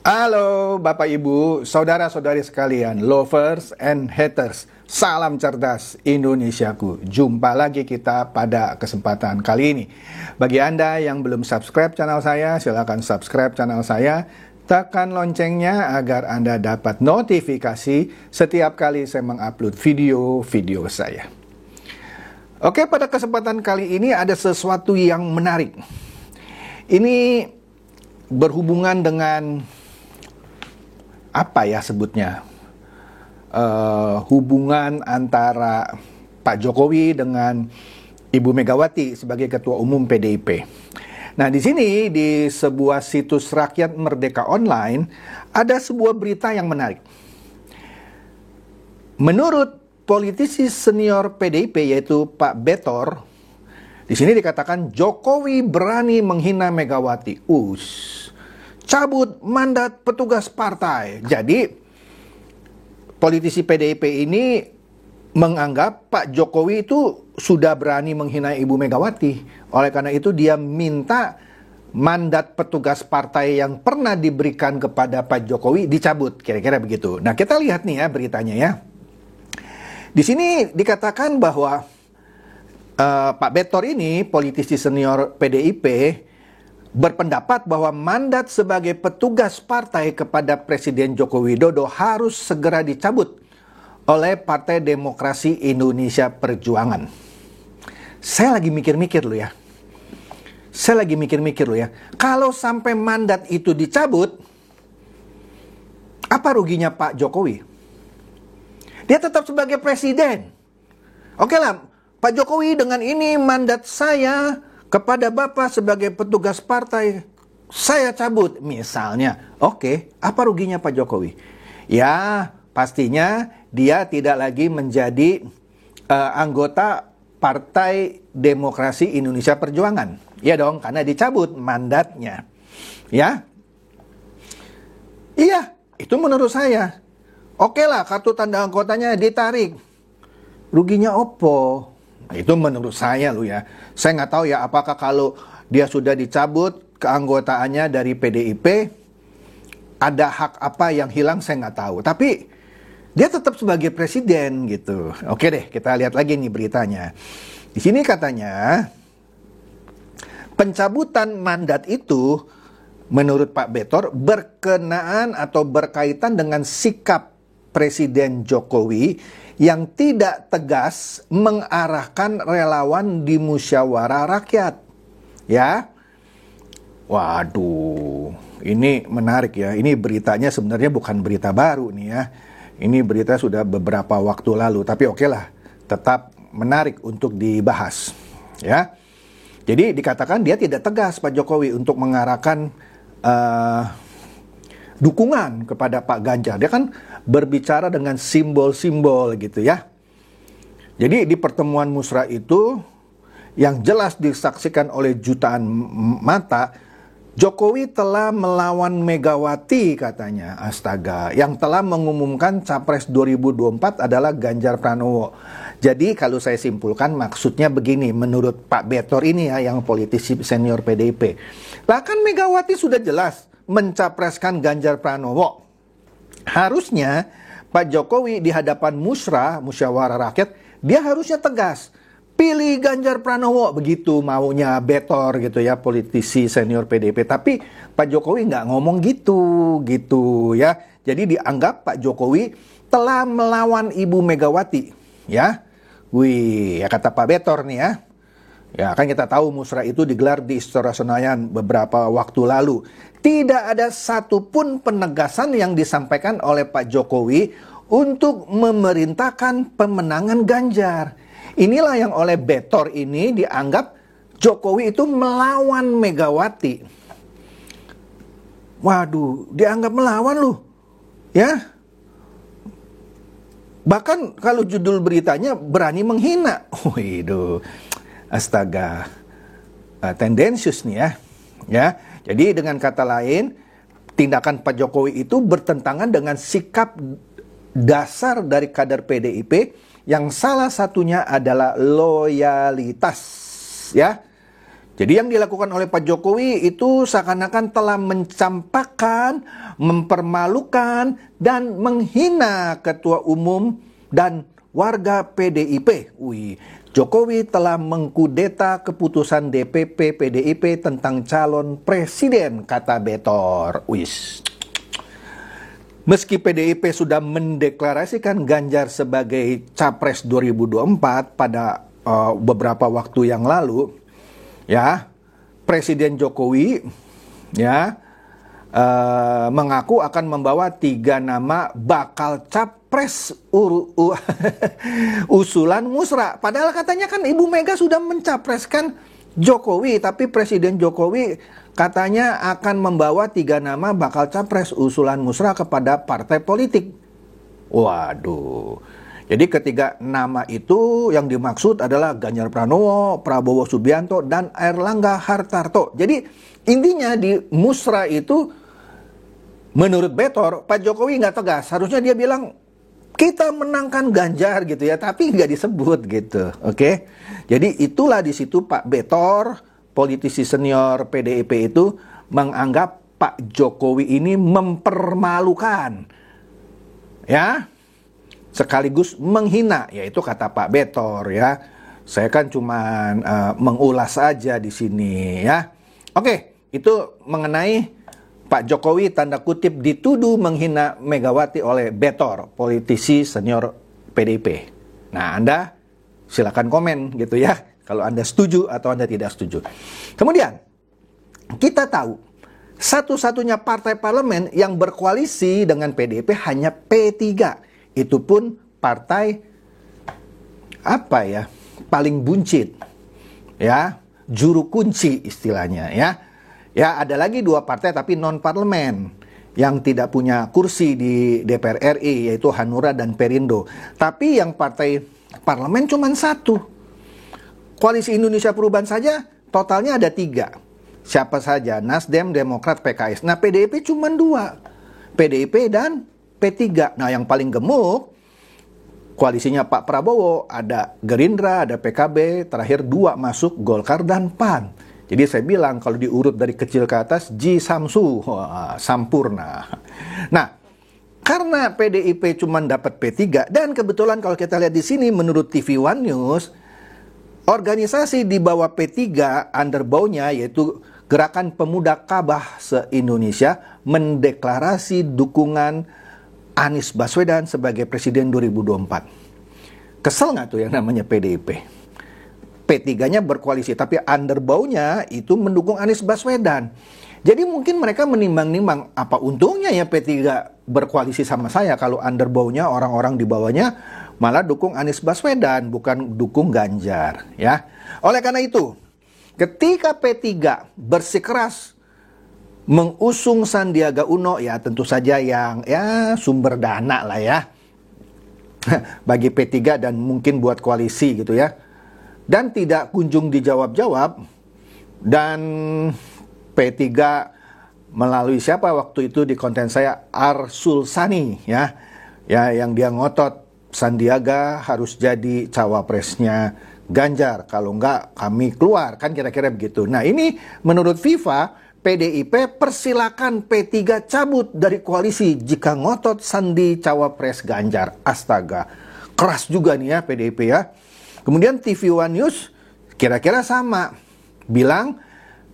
Halo Bapak Ibu, saudara-saudari sekalian, lovers and haters. Salam cerdas Indonesiaku. Jumpa lagi kita pada kesempatan kali ini. Bagi Anda yang belum subscribe channel saya, silakan subscribe channel saya. Tekan loncengnya agar Anda dapat notifikasi setiap kali saya mengupload video-video saya. Oke, pada kesempatan kali ini ada sesuatu yang menarik. Ini berhubungan dengan apa ya sebutnya, hubungan antara Pak Jokowi dengan Ibu Megawati sebagai Ketua Umum PDIP. Nah, di sini di sebuah situs Rakyat Merdeka Online ada sebuah berita yang menarik. Menurut politisi senior PDIP yaitu Pak Betor, di sini dikatakan Jokowi berani menghina Megawati. Cabut mandat petugas partai. Jadi politisi PDIP ini menganggap Pak Jokowi itu sudah berani menghina Ibu Megawati. Oleh karena itu dia minta mandat petugas partai yang pernah diberikan kepada Pak Jokowi dicabut. Kira-kira begitu. Nah, kita lihat nih ya beritanya ya. Di sini dikatakan bahwa Pak Betor ini politisi senior PDIP berpendapat bahwa mandat sebagai petugas partai kepada Presiden Joko Widodo harus segera dicabut oleh Partai Demokrasi Indonesia Perjuangan. Saya lagi mikir-mikir loh ya. Kalau sampai mandat itu dicabut, apa ruginya Pak Jokowi? Dia tetap sebagai presiden. Oke lah, Pak Jokowi dengan ini mandat saya kepada Bapak sebagai petugas partai saya cabut misalnya. Oke, apa ruginya Pak Jokowi? Ya, pastinya dia tidak lagi menjadi anggota Partai Demokrasi Indonesia Perjuangan. Ya dong, karena dicabut mandatnya. Ya. Iya, itu menurut saya. Oke lah, kartu tanda anggotanya ditarik. Ruginya opo? Itu menurut saya loh ya. Saya nggak tahu ya apakah kalau dia sudah dicabut keanggotaannya dari PDIP, ada hak apa yang hilang saya nggak tahu. Tapi dia tetap sebagai presiden gitu. Oke deh, kita lihat lagi nih beritanya. Di sini katanya pencabutan mandat itu menurut Pak Betor berkenaan atau berkaitan dengan sikap Presiden Jokowi yang tidak tegas mengarahkan relawan di musyawarah rakyat. Ya. Waduh, ini menarik ya. Ini beritanya sebenarnya bukan berita baru nih ya. Ini berita sudah beberapa waktu lalu, tapi oke lah, tetap menarik untuk dibahas. Ya. Jadi dikatakan dia tidak tegas Pak Jokowi untuk mengarahkan dukungan kepada Pak Ganjar. Dia kan berbicara dengan simbol-simbol gitu ya. Jadi di pertemuan musra itu yang jelas disaksikan oleh jutaan mata, Jokowi telah melawan Megawati katanya. Astaga, yang telah mengumumkan Capres 2024 adalah Ganjar Pranowo. Jadi kalau saya simpulkan maksudnya begini menurut Pak Betor ini ya, yang politisi senior PDIP. Lah kan Megawati sudah jelas mencapreskan Ganjar Pranowo. Harusnya Pak Jokowi di hadapan musyawarah rakyat, dia harusnya tegas. Pilih Ganjar Pranowo, begitu maunya Betor gitu ya, politisi senior PDIP. Tapi Pak Jokowi nggak ngomong gitu ya. Jadi dianggap Pak Jokowi telah melawan Ibu Megawati ya. Wih, ya kata Pak Betor nih ya. Ya kan kita tahu musrah itu digelar di Istora Senayan beberapa waktu lalu. Tidak ada satupun penegasan yang disampaikan oleh Pak Jokowi untuk memerintahkan pemenangan Ganjar. Inilah yang oleh Betor ini dianggap Jokowi itu melawan Megawati. Waduh, dianggap melawan loh. Ya. Bahkan kalau judul beritanya berani menghina. Waduh. Astaga, tendensius nih ya. Ya, jadi dengan kata lain, tindakan Pak Jokowi itu bertentangan dengan sikap dasar dari kader PDIP yang salah satunya adalah loyalitas, ya. Jadi yang dilakukan oleh Pak Jokowi itu seakan-akan telah mencampakkan, mempermalukan, dan menghina Ketua Umum dan warga PDIP. Jokowi telah mengkudeta keputusan DPP PDIP tentang calon presiden, kata Betor. Meski PDIP sudah mendeklarasikan Ganjar sebagai capres 2024 pada beberapa waktu yang lalu, ya, Presiden Jokowi mengaku akan membawa 3 nama bakal capres usulan musra. Padahal katanya kan Ibu Mega sudah mencapreskan Jokowi, tapi Presiden Jokowi katanya akan membawa 3 nama bakal capres usulan musra kepada partai politik. Waduh. Jadi ketiga nama itu yang dimaksud adalah Ganjar Pranowo, Prabowo Subianto, dan Airlangga Hartarto. Jadi intinya di musra itu menurut Betor, Pak Jokowi nggak tegas. Harusnya dia bilang kita menangkan Ganjar gitu ya, tapi nggak disebut gitu. Oke. Jadi itulah di situ Pak Betor, politisi senior PDIP itu menganggap Pak Jokowi ini mempermalukan. Ya. Sekaligus menghina, yaitu kata Pak Betor ya. Saya kan cuma mengulas aja di sini ya. Oke, itu mengenai Pak Jokowi tanda kutip dituduh menghina Megawati oleh Betor, politisi senior PDIP. Nah, Anda silakan komen gitu ya, kalau Anda setuju atau Anda tidak setuju. Kemudian, kita tahu satu-satunya partai parlemen yang berkoalisi dengan PDIP hanya P3. Itu pun partai paling buncit, ya, juru kunci istilahnya, ya. Ya, ada lagi 2 partai tapi non parlemen yang tidak punya kursi di DPR RI, yaitu Hanura dan Perindo. Tapi yang partai parlemen cuma 1. Koalisi Indonesia Perubahan saja totalnya ada 3. Siapa saja? Nasdem, Demokrat, PKS. Nah, PDIP cuma 2. PDIP dan P3. Nah, yang paling gemuk koalisinya Pak Prabowo, ada Gerindra, ada PKB, terakhir 2 masuk Golkar dan PAN. Jadi saya bilang kalau diurut dari kecil ke atas, Ji Samsu, sampurna. Nah, karena PDIP cuma dapat P3 dan kebetulan kalau kita lihat di sini menurut TV One News, organisasi di bawah P3 underbawnya yaitu Gerakan Pemuda Kabah se-Indonesia mendeklarasi dukungan Anies Baswedan sebagai presiden 2024. Kesel nggak tuh yang namanya PDIP? P3-nya berkoalisi, tapi underbawnya itu mendukung Anies Baswedan. Jadi mungkin mereka menimbang-nimbang, apa untungnya ya P3 berkoalisi sama saya kalau underbawnya orang-orang di bawahnya malah dukung Anies Baswedan, bukan dukung Ganjar. Ya. Oleh karena itu, ketika P3 bersikeras mengusung Sandiaga Uno, ya tentu saja yang sumber dana lah ya bagi P3 dan mungkin buat koalisi gitu ya, dan tidak kunjung dijawab-jawab, dan P3 melalui siapa waktu itu di konten saya, Arsul Sani ya yang dia ngotot Sandiaga harus jadi cawapresnya Ganjar, kalau enggak kami keluar, kan kira-kira begitu. Nah, ini menurut FIFA PDIP persilakan P3 cabut dari koalisi jika ngotot Sandi cawapres Ganjar. Astaga, keras juga nih ya PDIP ya. Kemudian TV One News kira-kira sama, bilang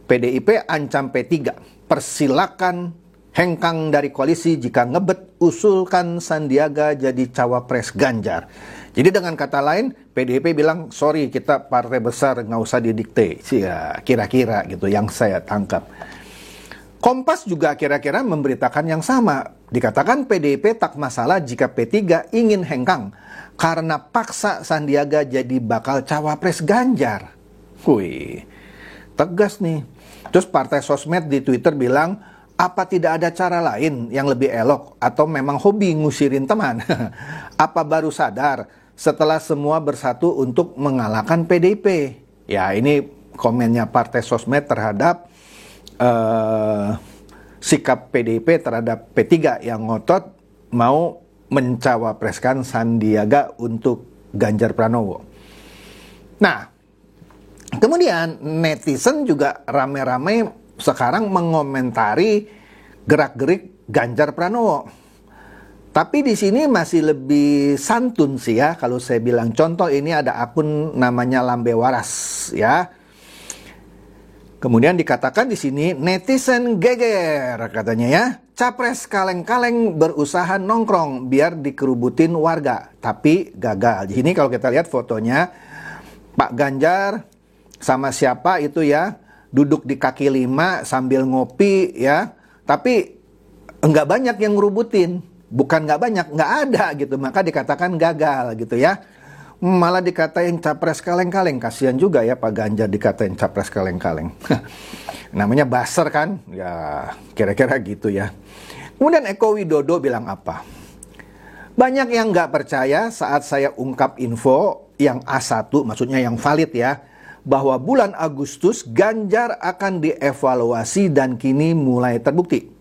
PDIP ancam P3, persilakan hengkang dari koalisi jika ngebet usulkan Sandiaga jadi cawapres Ganjar. Jadi dengan kata lain, PDIP bilang, sorry kita partai besar nggak usah didikte. Ya, kira-kira gitu yang saya tangkap. Kompas juga kira-kira memberitakan yang sama. Dikatakan PDIP tak masalah jika P3 ingin hengkang karena paksa Sandiaga jadi bakal cawapres Ganjar. Wih, tegas nih. Terus partai sosmed di Twitter bilang, apa tidak ada cara lain yang lebih elok atau memang hobi ngusirin teman? Apa baru sadar setelah semua bersatu untuk mengalahkan PDIP? Ya, ini komennya partai sosmed terhadap sikap PDIP terhadap P3 yang ngotot mau mencawapreskan Sandiaga untuk Ganjar Pranowo. Nah, Kemudian netizen juga rame-rame sekarang mengomentari gerak-gerik Ganjar Pranowo. Tapi di sini masih lebih santun sih ya kalau saya bilang. Contoh, ini ada akun namanya Lambe Waras ya. Kemudian dikatakan di sini netizen geger katanya ya. Capres kaleng-kaleng berusaha nongkrong biar dikerubutin warga, tapi gagal. Di sini kalau kita lihat fotonya Pak Ganjar sama siapa itu ya, duduk di kaki lima sambil ngopi ya. Tapi enggak banyak yang ngerubutin. Bukan nggak banyak, nggak ada gitu. Maka dikatakan gagal gitu ya. Malah dikatain capres kaleng-kaleng. Kasihan juga ya Pak Ganjar dikatain capres kaleng-kaleng. Namanya buzzer kan? Ya kira-kira gitu ya. Kemudian Eko Widodo bilang apa? Banyak yang nggak percaya saat saya ungkap info yang A1, maksudnya yang valid ya, bahwa bulan Agustus Ganjar akan dievaluasi dan kini mulai terbukti.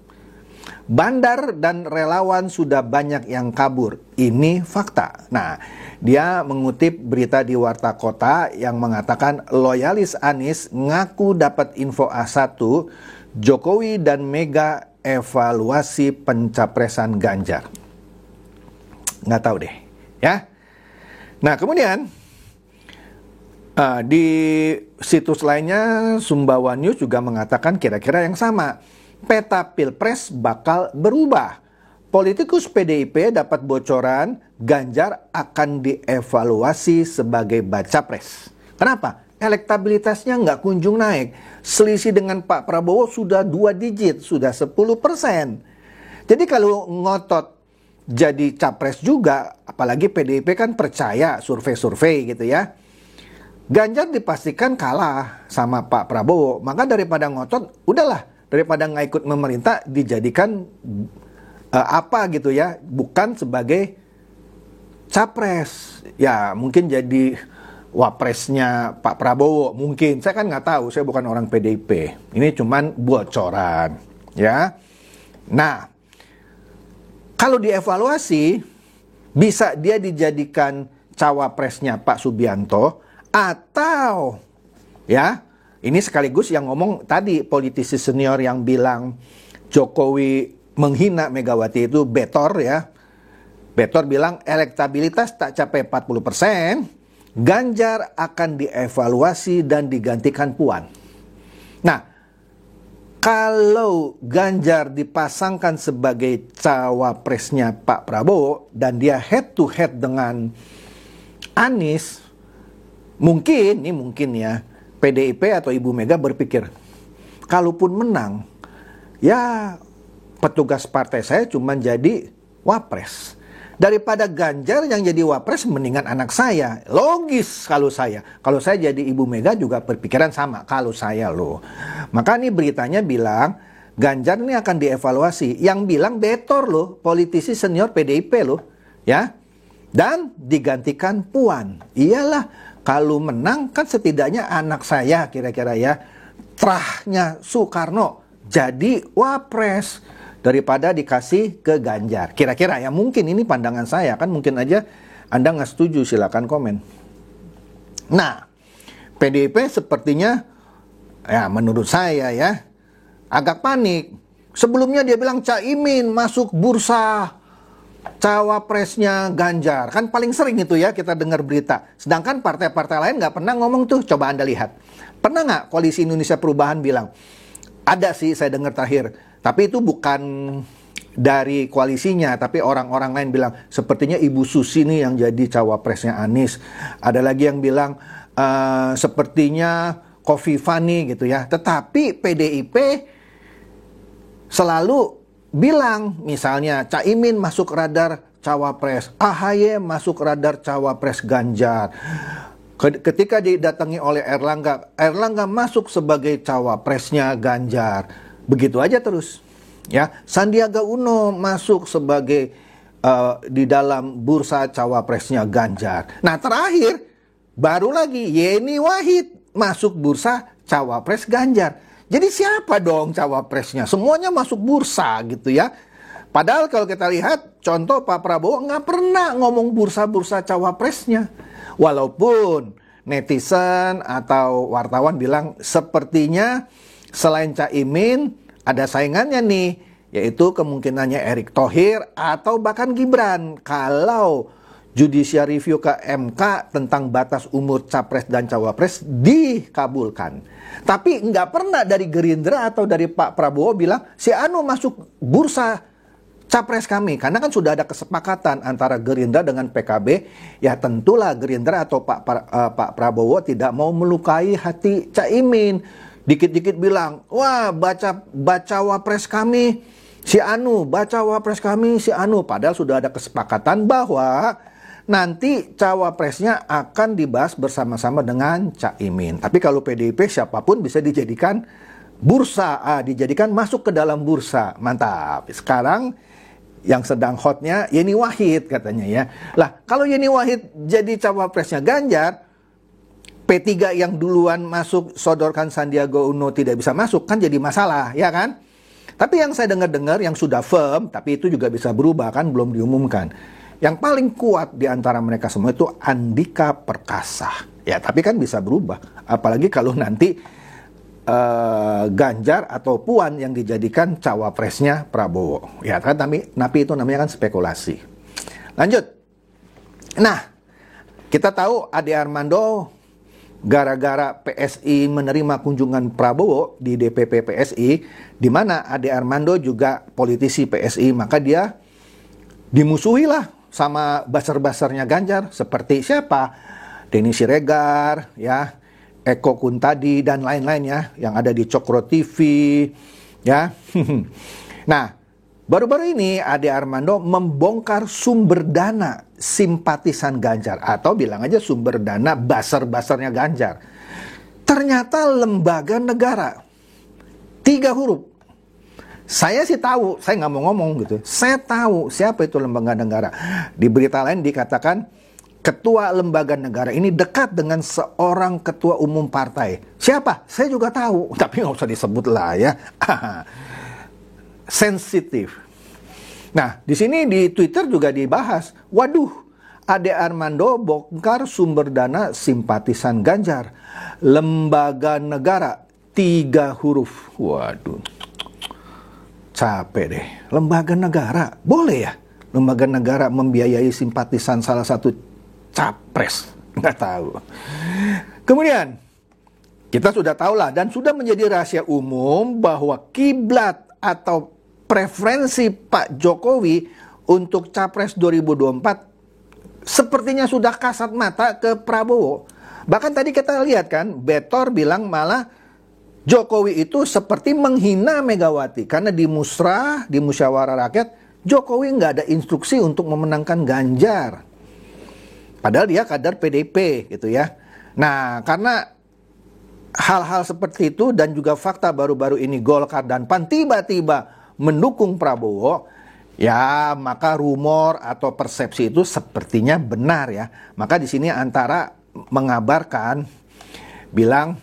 Bandar dan relawan sudah banyak yang kabur. Ini fakta. Nah, dia mengutip berita di Warta Kota yang mengatakan loyalis Anies ngaku dapat info A1, Jokowi dan Mega evaluasi pencapresan Ganjar. Nggak tahu deh, ya. Nah, kemudian di situs lainnya Sumbawa News juga mengatakan kira-kira yang sama. Peta Pilpres bakal berubah. Politikus PDIP dapat bocoran Ganjar akan dievaluasi sebagai baca pres. Kenapa? Elektabilitasnya nggak kunjung naik. Selisih dengan Pak Prabowo sudah 2 digit, sudah 10%. Jadi kalau ngotot jadi capres juga, apalagi PDIP kan percaya survei-survei gitu ya. Ganjar dipastikan kalah sama Pak Prabowo. Maka daripada ngotot, udahlah. Daripada nggak ikut memerintah, dijadikan apa gitu ya, bukan sebagai capres. Ya mungkin jadi wapresnya Pak Prabowo, mungkin. Saya kan nggak tahu, saya bukan orang PDIP. Ini cuman bocoran, ya. Nah, kalau dievaluasi, bisa dia dijadikan cawapresnya Pak Subianto, atau ya, ini sekaligus yang ngomong tadi politisi senior yang bilang Jokowi menghina Megawati itu Betor ya. Betor bilang elektabilitas tak capai 40%, Ganjar akan dievaluasi dan digantikan Puan. Nah, kalau Ganjar dipasangkan sebagai cawapresnya Pak Prabowo dan dia head to head dengan Anies, mungkin ya, PDIP atau Ibu Mega berpikir, kalaupun menang, ya petugas partai saya cuma jadi wapres. Daripada Ganjar yang jadi wapres, mendingan anak saya. Logis kalau saya. Kalau saya jadi Ibu Mega juga berpikiran sama, kalau saya loh. Maka nih beritanya bilang, Ganjar ini akan dievaluasi. Yang bilang Betor loh, politisi senior PDIP loh. Ya, dan digantikan Puan. Iyalah. Kalau menang kan setidaknya anak saya kira-kira ya, trahnya Soekarno jadi wapres daripada dikasih ke Ganjar. Kira-kira ya, mungkin ini pandangan saya, kan mungkin aja Anda nggak setuju, silakan komen. Nah, PDIP sepertinya ya menurut saya ya agak panik. Sebelumnya dia bilang Caimin masuk bursa cawapresnya Ganjar. Kan paling sering itu ya kita dengar berita. Sedangkan partai-partai lain nggak pernah ngomong tuh. Coba Anda lihat. Pernah nggak Koalisi Indonesia Perubahan bilang? Ada sih, saya dengar terakhir. Tapi itu bukan dari koalisinya. Tapi orang-orang lain bilang, sepertinya Ibu Susi nih yang jadi cawapresnya Anies. Ada lagi yang bilang, sepertinya Kofifa nih gitu ya. Tetapi PDIP selalu bilang, misalnya Caimin masuk radar cawapres, AHY masuk radar cawapres Ganjar. Ketika didatangi oleh Erlangga masuk sebagai cawapresnya Ganjar. Begitu aja terus. Ya, Sandiaga Uno masuk sebagai di dalam bursa cawapresnya Ganjar. Nah, terakhir baru lagi Yeni Wahid masuk bursa cawapres Ganjar. Jadi siapa dong cawapresnya? Semuanya masuk bursa gitu ya. Padahal kalau kita lihat contoh Pak Prabowo nggak pernah ngomong bursa-bursa cawapresnya. Walaupun netizen atau wartawan bilang sepertinya selain Caimin ada saingannya nih, yaitu kemungkinannya Erick Thohir atau bahkan Gibran kalau judicial review ke MK tentang batas umur capres dan cawapres dikabulkan. Tapi nggak pernah dari Gerindra atau dari Pak Prabowo bilang si Anu masuk bursa capres kami, karena kan sudah ada kesepakatan antara Gerindra dengan PKB. Ya tentulah Gerindra atau Pak Prabowo tidak mau melukai hati Caimin. Dikit-dikit bilang, wah baca wapres kami si Anu, baca wapres kami si Anu. Padahal sudah ada kesepakatan bahwa nanti cawapresnya akan dibahas bersama-sama dengan Caimin. Tapi kalau PDIP siapapun bisa dijadikan bursa, dijadikan masuk ke dalam bursa. Mantap. Sekarang yang sedang hotnya Yeni Wahid katanya ya. Lah kalau Yeni Wahid jadi cawapresnya Ganjar, P3 yang duluan masuk sodorkan Sandiaga Uno tidak bisa masuk, kan jadi masalah ya kan. Tapi yang saya dengar-dengar yang sudah firm, tapi itu juga bisa berubah kan, belum diumumkan. Yang paling kuat di antara mereka semua itu Andika Perkasa. Ya tapi kan bisa berubah, apalagi kalau nanti Ganjar atau Puan yang dijadikan cawapresnya Prabowo. Ya kan, tapi itu namanya kan spekulasi. Lanjut. Nah, kita tahu Ade Armando gara-gara PSI menerima kunjungan Prabowo di DPP PSI, di mana Ade Armando juga politisi PSI, maka dia dimusuhi lah sama buzzer-buzzernya Ganjar, seperti siapa? Denny Siregar, ya, Eko Kuntadi dan lain-lainnya yang ada di Cokro TV ya. Nah, baru-baru ini Ade Armando membongkar sumber dana simpatisan Ganjar, atau bilang aja sumber dana buzzer-buzzernya Ganjar. Ternyata lembaga negara, 3 huruf. Saya sih tahu, saya nggak mau ngomong gitu. Saya tahu siapa itu lembaga negara. Di berita lain dikatakan ketua lembaga negara ini dekat dengan seorang ketua umum partai. Siapa? Saya juga tahu, tapi nggak usah disebut lah ya. Sensitif. Nah, di sini di Twitter juga dibahas. Waduh, Ade Armando bongkar sumber dana simpatisan Ganjar. Lembaga negara, 3 huruf. Waduh, capek deh. Lembaga negara, boleh ya? Lembaga negara membiayai simpatisan salah satu capres, nggak tahu. Kemudian kita sudah tahu lah dan sudah menjadi rahasia umum bahwa kiblat atau preferensi Pak Jokowi untuk capres 2024 sepertinya sudah kasat mata ke Prabowo. Bahkan tadi kita lihat kan, Betor bilang malah Jokowi itu seperti menghina Megawati karena di musyawarah rakyat Jokowi nggak ada instruksi untuk memenangkan Ganjar. Padahal dia kader PDIP gitu ya. Nah, karena hal-hal seperti itu dan juga fakta baru-baru ini Golkar dan PAN tiba-tiba mendukung Prabowo, ya maka rumor atau persepsi itu sepertinya benar ya. Maka di sini antara mengabarkan bilang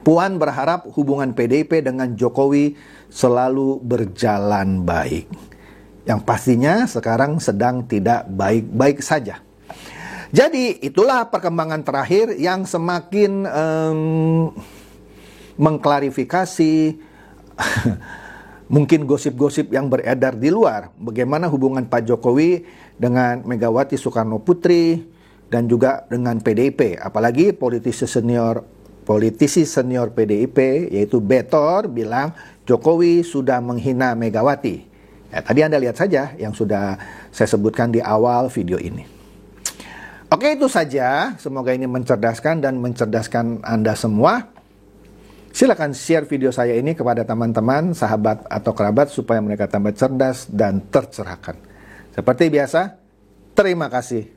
Puan berharap hubungan PDIP dengan Jokowi selalu berjalan baik. Yang pastinya sekarang sedang tidak baik-baik saja. Jadi itulah perkembangan terakhir yang semakin mengklarifikasi mungkin gosip-gosip yang beredar di luar. Bagaimana hubungan Pak Jokowi dengan Megawati Soekarno Putri dan juga dengan PDIP. Apalagi politisi senior PDIP yaitu Betor bilang Jokowi sudah menghina Megawati. Ya, tadi Anda lihat saja yang sudah saya sebutkan di awal video ini. Oke, itu saja. Semoga ini mencerdaskan dan mencerdaskan Anda semua. Silakan share video saya ini kepada teman-teman, sahabat atau kerabat supaya mereka tambah cerdas dan tercerahkan. Seperti biasa, terima kasih.